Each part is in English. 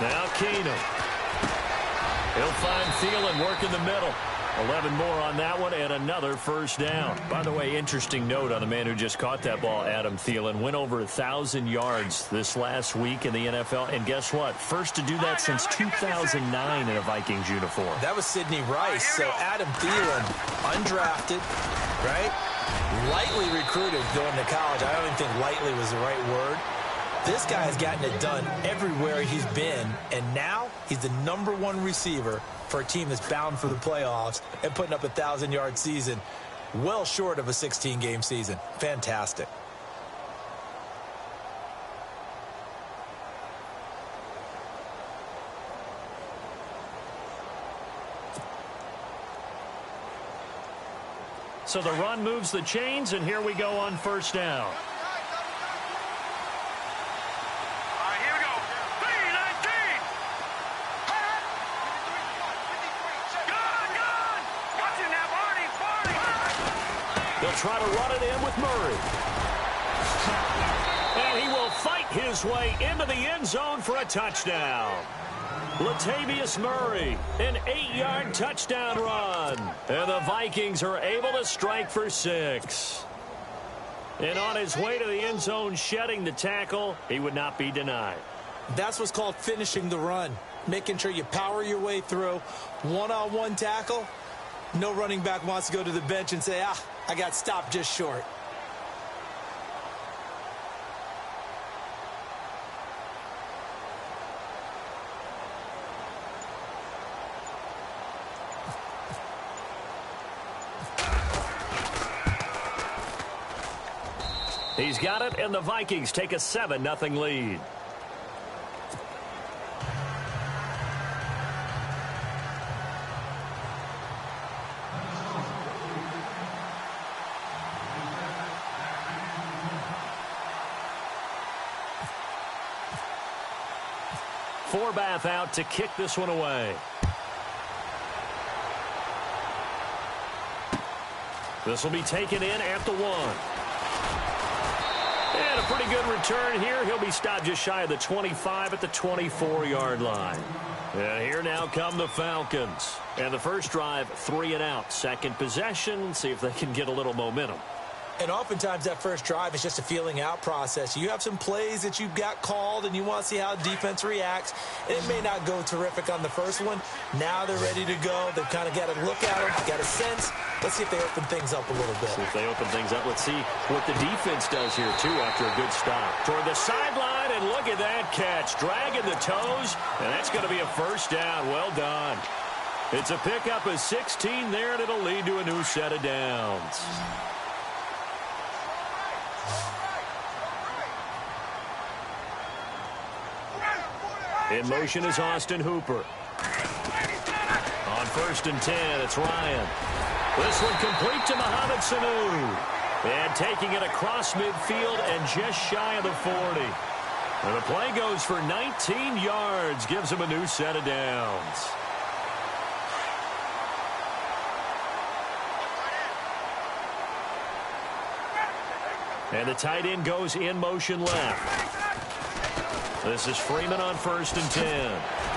Now Keenum. He'll find Thielen working the middle. 11 more on that one and another first down. By the way, interesting note on the man who just caught that ball, Adam Thielen. Went over 1,000 yards this last week in the NFL. And guess what? First to do that since 2009 in a Vikings uniform. That was Sidney Rice. So Adam Thielen, undrafted, right? Lightly recruited going to college. I don't even think lightly was the right word. This guy has gotten it done everywhere he's been. And now he's the #1 receiver for a team that's bound for the playoffs and putting up a 1,000-yard season, well short of a 16-game season. Fantastic. So the run moves the chains, and here we go on first down. Try to run it in with Murray. And he will fight his way into the end zone for a touchdown. Latavius Murray, an 8-yard touchdown run. And the Vikings are able to strike for 6. And on his way to the end zone, shedding the tackle, he would not be denied. That's what's called finishing the run. Making sure you power your way through. One-on-one tackle. No running back wants to go to the bench and say, I got stopped just short. He's got it, and the Vikings take a 7-0 lead. Forbath out to kick this one away. This will be taken in at the 1. And a pretty good return here. He'll be stopped just shy of the 25 at the 24-yard line. And here now come the Falcons. And the first drive, 3 and out. Second possession, see if they can get a little momentum. And oftentimes that first drive is just a feeling out process. You have some plays that you've got called and you want to see how defense reacts. And it may not go terrific on the first one. Now they're ready to go. They've kind of got a look at them, got a sense. Let's see if they open things up a little bit. See if they open things up. Let's see what the defense does here, too, after a good stop. Toward the sideline, and look at that catch. Dragging the toes, and that's going to be a first down. Well done. It's a pickup of 16 there, and it'll lead to a new set of downs. In motion is Austin Hooper. On 1st and 10, it's Ryan. This one complete to Mohamed Sanu. And taking it across midfield and just shy of the 40. And the play goes for 19 yards. Gives him a new set of downs. And the tight end goes in motion left. This is Freeman on 1st and 10.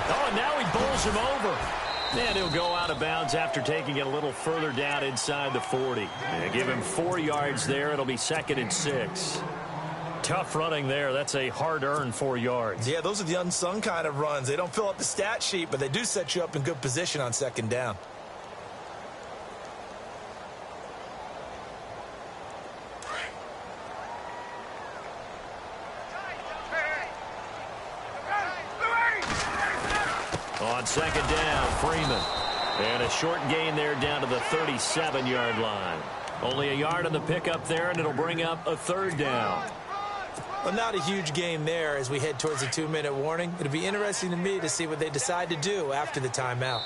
Oh, and now he bowls him over. And he'll go out of bounds after taking it a little further down inside the 40. And give him 4 yards there. It'll be 2nd and 6. Tough running there. That's a hard-earned 4 yards. Yeah, those are the unsung kind of runs. They don't fill up the stat sheet, but they do set you up in good position on 2nd down. On 2nd down, Freeman. And a short gain there down to the 37-yard line. Only a yard on the pickup there, and it'll bring up a 3rd down. Well, not a huge gain there as we head towards the 2-minute warning. It'll be interesting to me to see what they decide to do after the timeout.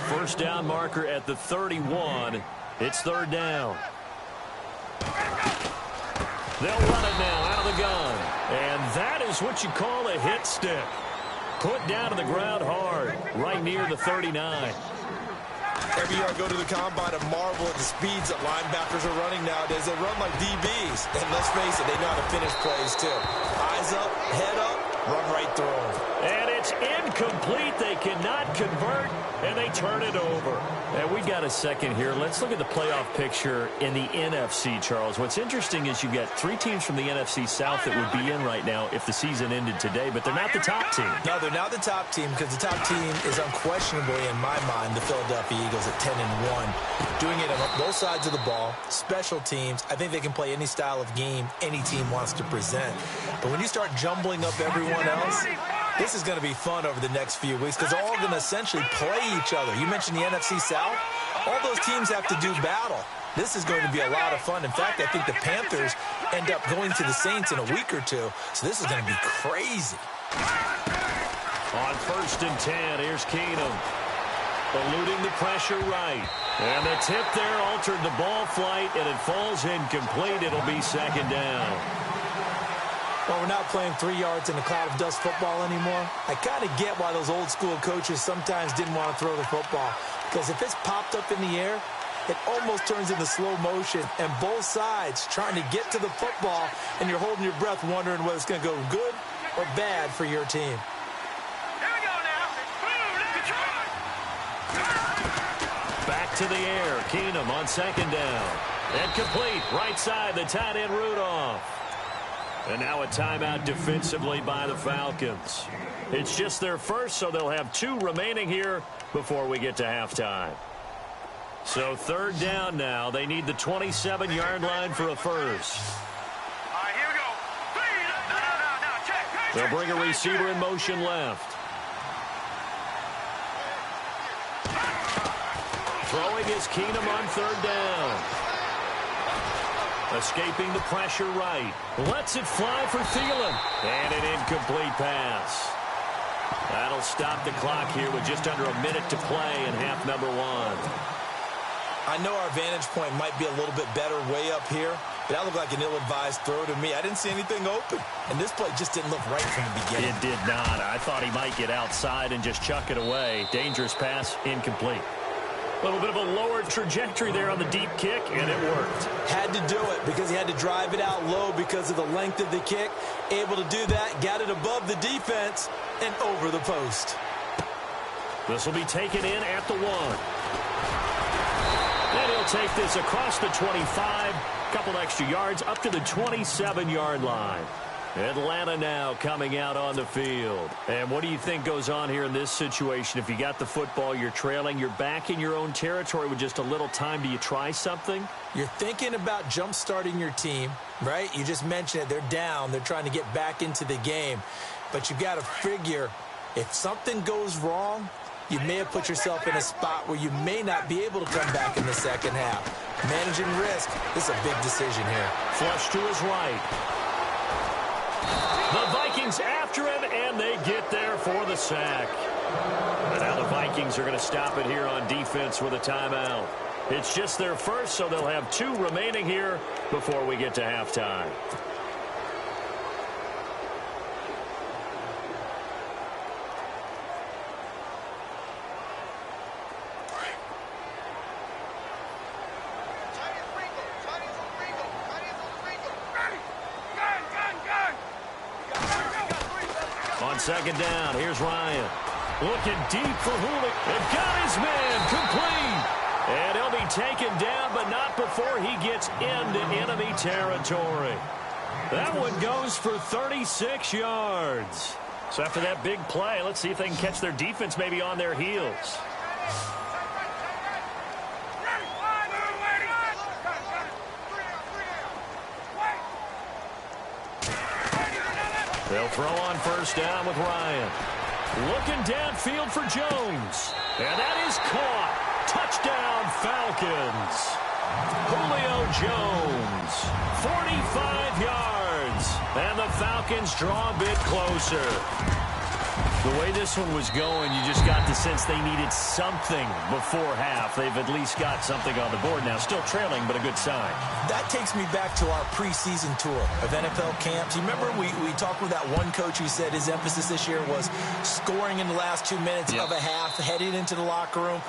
First down marker at the 31. It's 3rd down. They'll run it now out of the gun. And that is what you call a hit stick. Put down to the ground hard, right near the 39. every year I go to the combine and marvel at the speeds that linebackers are running nowadays. They run like DBs. And let's face it, they know how to finish plays too. Eyes up, head up, run right through them. And it's incomplete. They cannot convert, and they turn it over. And we got a second here. Let's look at the playoff picture in the NFC, Charles. What's interesting is you've got 3 teams from the NFC South that would be in right now if the season ended today, but they're not the top team. No, they're not the top team because the top team is unquestionably, in my mind, the Philadelphia Eagles at 10-1. Doing it on both sides of the ball, special teams. I think they can play any style of game any team wants to present. But when you start jumbling up everyone else, this is going to be fun over the next few weeks because they're all going to essentially play each other. You mentioned the NFC South. All those teams have to do battle. This is going to be a lot of fun. In fact, I think the Panthers end up going to the Saints in a week or two. So this is going to be crazy. On 1st and 10, here's Keenum. Eluding the pressure right. And the tip there altered the ball flight, and it falls incomplete. It'll be 2nd down. Well, we're not playing 3 yards in a cloud of dust football anymore. I kind of get why those old school coaches sometimes didn't want to throw the football. Because if it's popped up in the air, it almost turns into slow motion. And both sides trying to get to the football, and you're holding your breath wondering whether it's going to go good or bad for your team. Back to the air. Keenum on 2nd down. And complete. Right side, the tight end Rudolph. And now a timeout defensively by the Falcons. It's just their first, so they'll have 2 remaining here before we get to halftime. So 3rd down now. They need the 27-yard line for a first. All right, here we go. No, check. They'll bring a receiver in motion left. Throwing is Keenum on 3rd down. Escaping the pressure right. Lets it fly for Thielen. And an incomplete pass. That'll stop the clock here with just under a minute to play in half number 1. I know our vantage point might be a little bit better way up here, but that looked like an ill-advised throw to me. I didn't see anything open, and this play just didn't look right from the beginning. It did not. I thought he might get outside and just chuck it away. Dangerous pass, incomplete. A little bit of a lower trajectory there on the deep kick, and it worked. Had to do it because he had to drive it out low because of the length of the kick. Able to do that, got it above the defense, and over the post. This will be taken in at the 1. And he'll take this across the 25, couple extra yards up to the 27-yard line. Atlanta now coming out on the field. And what do you think goes on here in this situation? If you got the football, you're trailing, you're back in your own territory with just a little time. Do you try something? You're thinking about jump-starting your team, right? You just mentioned it. They're down. They're trying to get back into the game. But you've got to figure if something goes wrong, you may have put yourself in a spot where you may not be able to come back in the second half. Managing risk, this is a big decision here. Flush to his right. The Vikings after him, and they get there for the sack. And now the Vikings are going to stop it here on defense with a timeout. It's just their first, so they'll have 2 remaining here before we get to halftime. On 2nd down, here's Ryan. Looking deep for Houlihan. And got his man complete. And he'll be taken down, but not before he gets into enemy territory. That one goes for 36 yards. So after that big play, let's see if they can catch their defense maybe on their heels. They'll throw on 1st down with Ryan. Looking downfield for Jones. And that is caught. Touchdown, Falcons. Julio Jones, 45 yards. And the Falcons draw a bit closer. The way this one was going, you just got the sense they needed something before half. They've at least got something on the board now. Still trailing, but a good sign. That takes me back to our preseason tour of NFL camps. You remember we talked with that one coach who said his emphasis this year was scoring in the last 2 minutes of a half, heading into the locker room.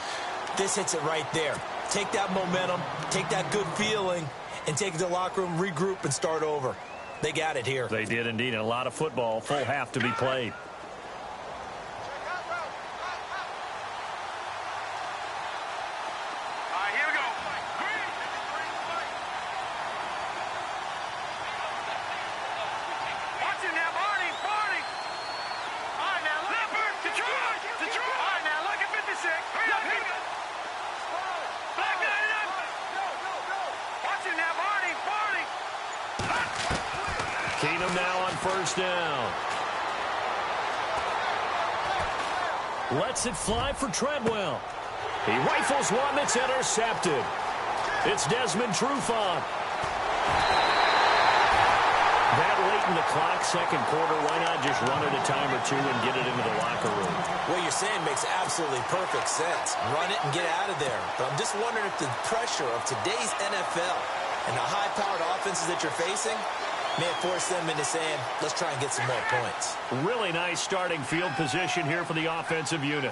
This hits it right there. Take that momentum, take that good feeling, and take it to the locker room, regroup, and start over. They got it here. They did indeed, and a lot of football, full half to be played. Keenum now on first down. Lets it fly for Treadwell. He rifles one that's intercepted. It's Desmond Trufant. That late in the clock, second quarter, why not just run it a time or two and get it into the locker room? What you're saying makes absolutely perfect sense. Run it and get out of there. But I'm just wondering if the pressure of today's NFL and the high-powered offenses that you're facing may have forced them into saying, let's try and get some more points. Really nice starting field position here for the offensive unit.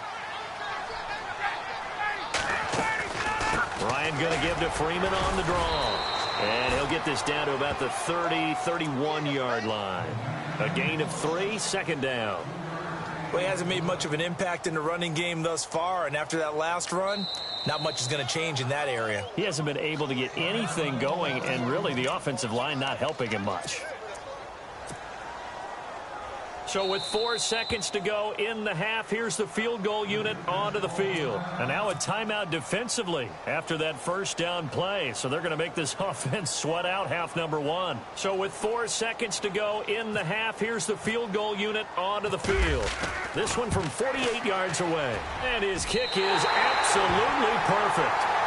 Ryan going to give to Freeman on the draw. And he'll get this down to about the 30, 31-yard line. A gain of 3, second down. Well, he hasn't made much of an impact in the running game thus far, and after that last run, not much is going to change in that area. He hasn't been able to get anything going, and really the offensive line not helping him much. So with 4 seconds to go in the half, here's the field goal unit onto the field. And now a timeout defensively after that first down play. So they're going to make this offense sweat out half number 1. So with 4 seconds to go in the half, here's the field goal unit onto the field. This one from 48 yards away. And his kick is absolutely perfect.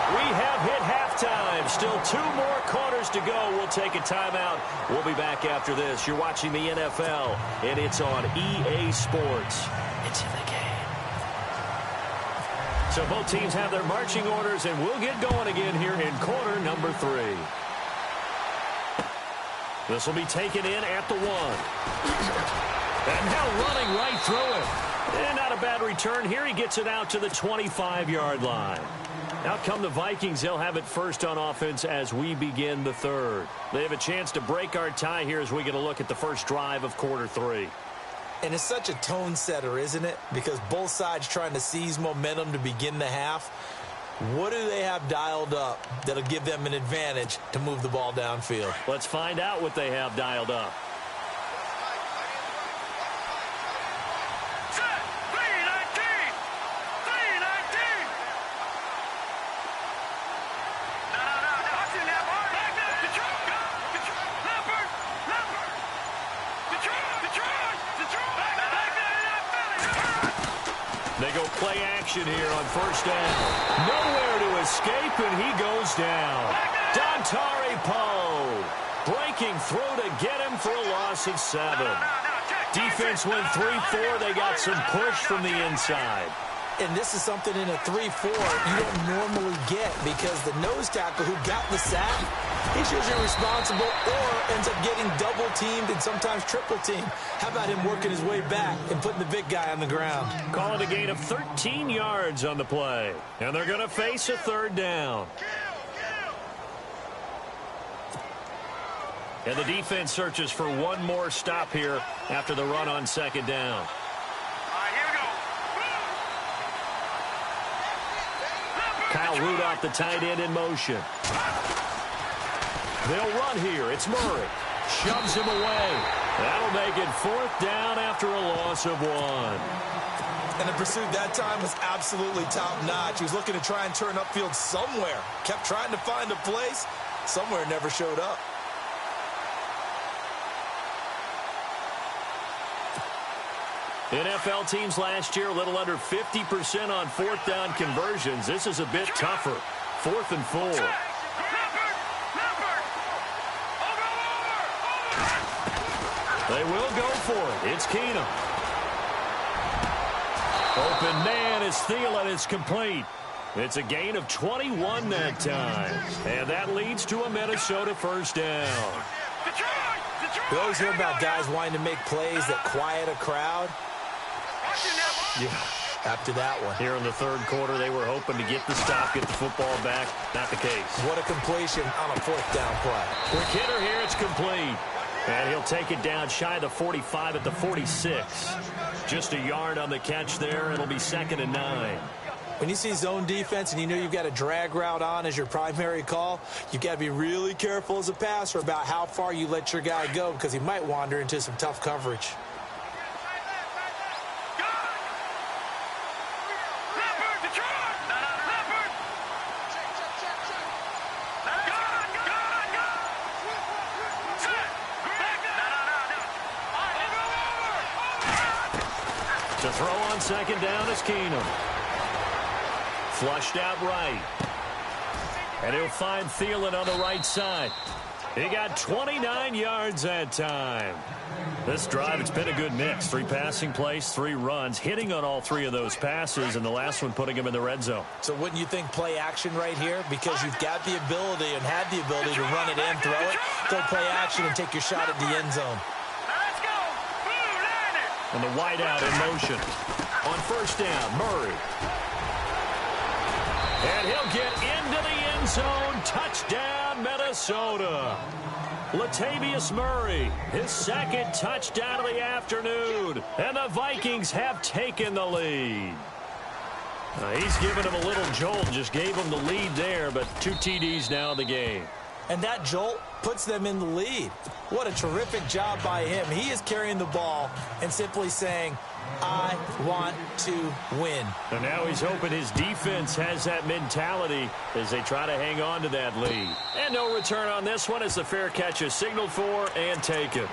We have hit halftime. Still 2 more quarters to go. We'll take a timeout. We'll be back after this. You're watching the NFL, and it's on EA Sports. It's in the game. So both teams have their marching orders, and we'll get going again here in quarter number 3. This will be taken in at the 1. And now running right through it. And not a bad return here. He gets it out to the 25-yard line. Out come the Vikings. They'll have it first on offense as we begin the third. They have a chance to break our tie here as we get a look at the first drive of quarter 3. And it's such a tone setter, isn't it? Because both sides trying to seize momentum to begin the half. What do they have dialed up that'll give them an advantage to move the ball downfield? Let's find out what they have dialed up. They go play action here on first down. Nowhere to escape, and he goes down. Dontari Poe breaking through to get him for a loss of 7. Defense went 3-4. They got some push from the inside. And this is something in a 3-4 you don't normally get because the nose tackle who got the sack, he's usually responsible or ends up getting double-teamed and sometimes triple-teamed. How about him working his way back and putting the big guy on the ground? Calling a gain of 13 yards on the play. And they're going to face a third down. And the defense searches for one more stop here after the run on second down. Kyle Rudolph, the tight end, in motion. They'll run here. It's Murray. Shoves him away. That'll make it fourth down after a loss of 1. And the pursuit that time was absolutely top-notch. He was looking to try and turn upfield somewhere. Kept trying to find a place. Somewhere never showed up. NFL teams last year a little under 50% on fourth down conversions. This is a bit tougher. 4th and 4. They will go for it. It's Keenum. Open man is Thielen. It's complete. It's a gain of 21 that time. And that leads to a Minnesota first down. We always hear about guys wanting to make plays that quiet a crowd. Yeah, after that one. Here in the third quarter, they were hoping to get the stop, get the football back. Not the case. What a completion on a fourth down play. Quick hitter here, it's complete. And he'll take it down shy of the 45 at the 46. Just a yard on the catch there. It'll be 2nd and 9. When you see zone defense and you know you've got a drag route on as your primary call, you've got to be really careful as a passer about how far you let your guy go because he might wander into some tough coverage. To throw on 2nd down is Keenum. Flushed out right. And he'll find Thielen on the right side. He got 29 yards that time. This drive, it's been a good mix. 3 passing plays, 3 runs, hitting on all 3 of those passes, and the last one putting him in the red zone. So wouldn't you think play action right here? Because you've got the ability and had the ability to run it in, throw it, go play action, and take your shot at the end zone. And the wideout in motion. On 1st down, Murray. And he'll get into the end zone. Touchdown, Minnesota. Latavius Murray, his 2nd touchdown of the afternoon. And the Vikings have taken the lead. He's given him a little jolt, just gave him the lead there, but 2 TDs now in the game. And that jolt puts them in the lead. What a terrific job by him. He is carrying the ball and simply saying, I want to win. And now he's hoping his defense has that mentality as they try to hang on to that lead. And no return on this one as the fair catch is signaled for and taken.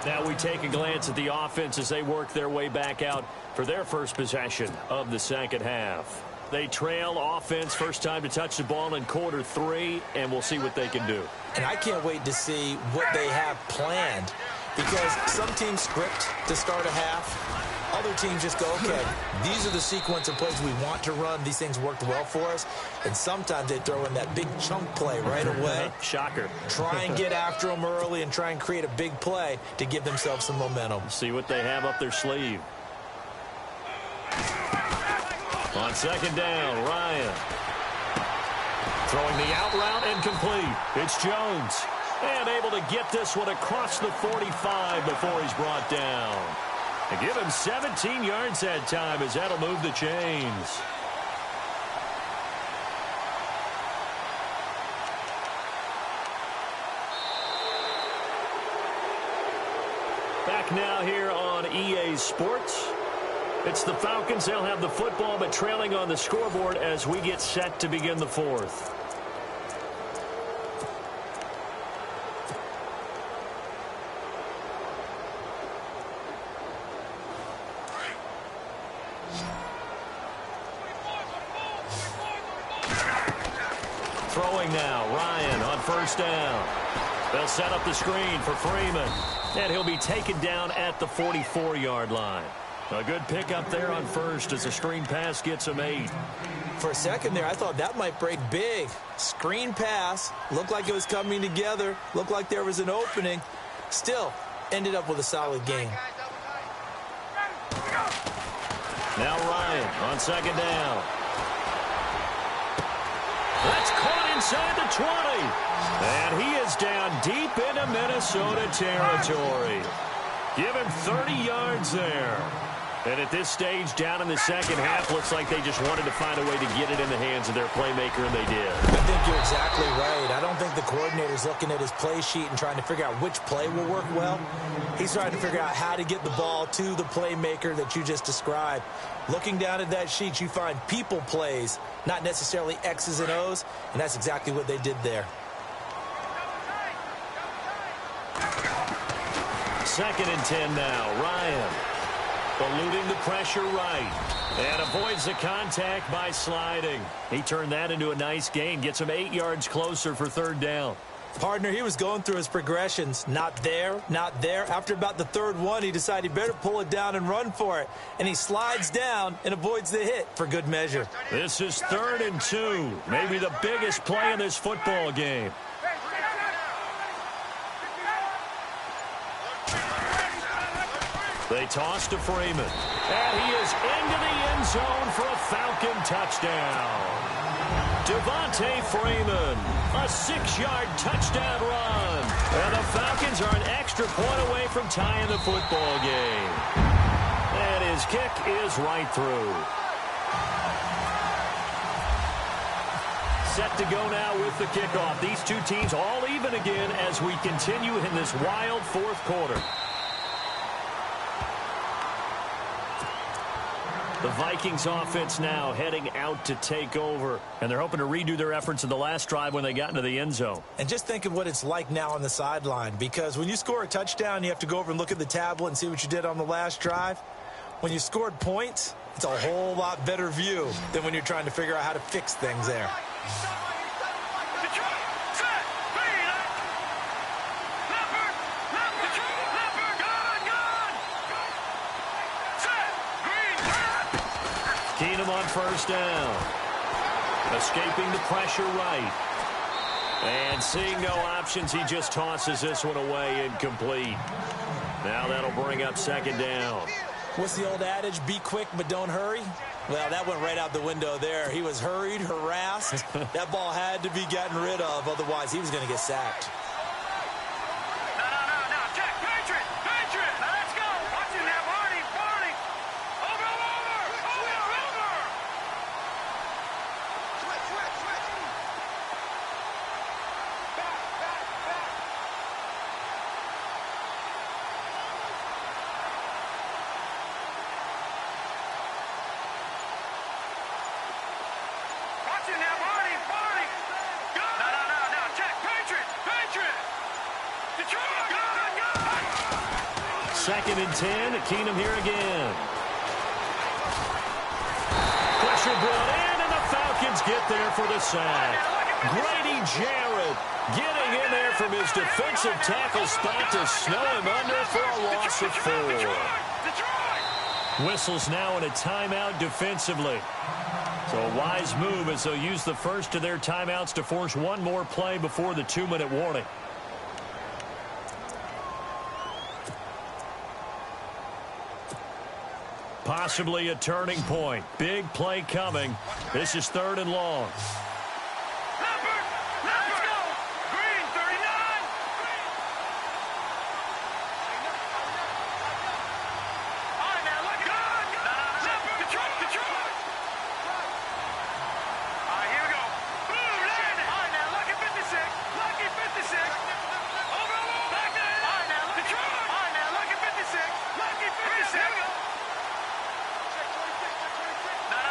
Now we take a glance at the offense as they work their way back out for their first possession of the second half. They trail offense, first time to touch the ball in quarter 3, and we'll see what they can do. And I can't wait to see what they have planned because some teams script to start a half. Other teams just go, okay, these are the sequence of plays we want to run. These things worked well for us. And sometimes they throw in that big chunk play right away. Shocker. Try and get after them early and try and create a big play to give themselves some momentum. See what they have up their sleeve. On 2nd down, Ryan. Throwing the out route and complete. It's Jones. And able to get this one across the 45 before he's brought down. And give him 17 yards that time as that'll move the chains. Back now here on EA Sports. It's the Falcons. They'll have the football, but trailing on the scoreboard as we get set to begin the 4th. Throwing now, Ryan on 1st down. They'll set up the screen for Freeman. And he'll be taken down at the 44-yard line. A good pickup there on 1st as the screen pass gets him 8. For a second there, I thought that might break big. Screen pass, looked like it was coming together, looked like there was an opening. Still, ended up with a solid gain. Now Ryan on 2nd down. That's caught inside the 20. And he is down deep into Minnesota territory. Give him 30 yards there. And at this stage, down in the second half, looks like they just wanted to find a way to get it in the hands of their playmaker, and they did. I think you're exactly right. I don't think the coordinator's looking at his play sheet and trying to figure out which play will work well. He's trying to figure out how to get the ball to the playmaker that you just described. Looking down at that sheet, you find people plays, not necessarily X's and O's, and that's exactly what they did there. 2nd and 10 now. Ryan eluding the pressure right. And avoids the contact by sliding. He turned that into a nice gain. Gets him 8 yards closer for 3rd down. Partner, he was going through his progressions. Not there, not there. After about the 3rd one, he decided he better pull it down and run for it. And he slides down and avoids the hit for good measure. This is 3rd and 2. Maybe the biggest play in this football game. They toss to Freeman. And he is into the end zone for a Falcon touchdown. Devontae Freeman, a 6-yard touchdown run. And the Falcons are an extra point away from tying the football game. And his kick is right through. Set to go now with the kickoff. These two teams all even again as we continue in this wild fourth quarter. The Vikings offense now heading out to take over. And they're hoping to redo their efforts in the last drive when they got into the end zone. And just think of what it's like now on the sideline. Because when you score a touchdown, you have to go over and look at the tablet and see what you did on the last drive. When you scored points, it's a whole lot better view than when you're trying to figure out how to fix things there. Keenum on first down. Escaping the pressure right. And seeing no options, he just tosses this one away incomplete. Now that'll bring up second down. What's the old adage? Be quick, but don't hurry? Well, that went right out the window there. He was hurried, harassed. That ball had to be gotten rid of, otherwise he was going to get sacked. Second and 10. Keenum here again. Pressure brought in, and the Falcons get there for the sack. Grady Jarrett getting in there from his defensive tackle spot to snow him under for a loss of 4. Whistles now in a timeout defensively. So a wise move as they'll use the first of their timeouts to force one more play before the 2-minute warning. Possibly a turning point. Big play coming. This is 3rd and long.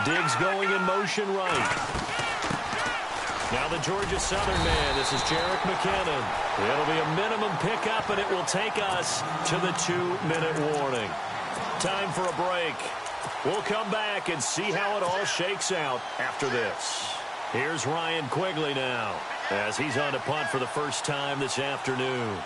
Diggs going in motion right. Now the Georgia Southern man. This is Jerick McKinnon. It'll be a minimum pickup, and it will take us to the 2-minute warning. Time for a break. We'll come back and see how it all shakes out after this. Here's Ryan Quigley now as he's on to punt for the first time this afternoon.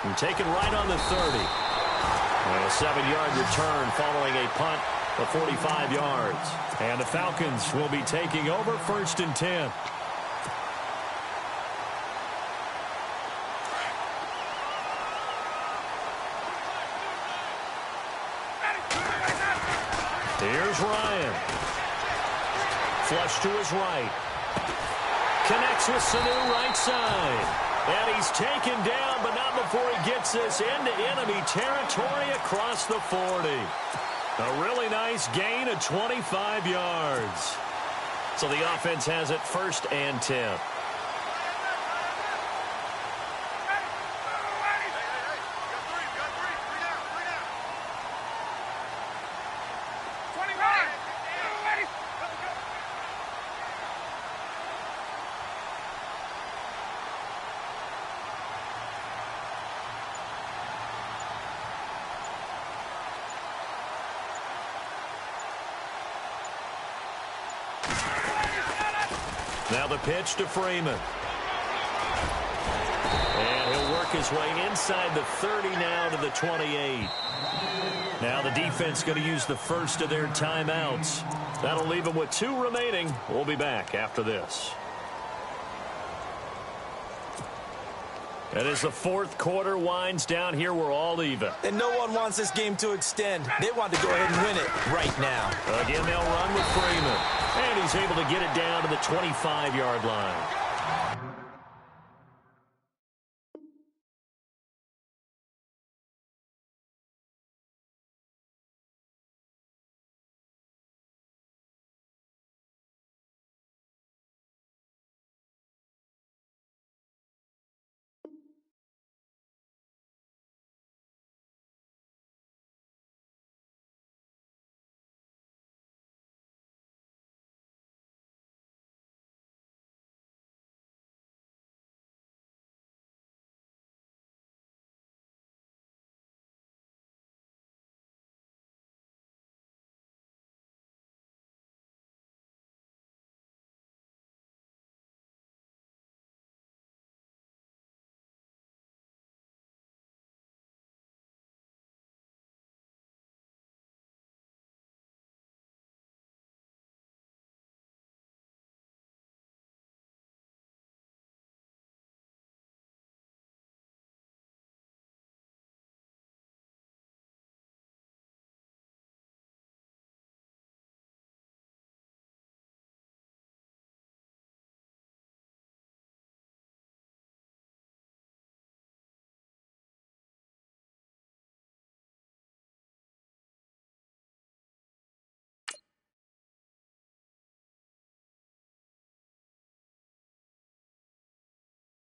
And taken right on the 30. And a 7-yard return following a punt of 45 yards. And the Falcons will be taking over 1st and 10. Here's Ryan. Flush to his right. Connects with Sanu right side. And he's taken down, but not before he gets this into enemy territory across the 40. A really nice gain of 25 yards. So the offense has it 1st and 10. Now the pitch to Freeman. And he'll work his way inside the 30 now to the 28. Now the defense going to use the first of their timeouts. That'll leave them with 2 remaining. We'll be back after this. And as the fourth quarter winds down here, we're all even. And no one wants this game to extend. They want to go ahead and win it right now. Again, they'll run with Freeman. And he's able to get it down to the 25-yard line.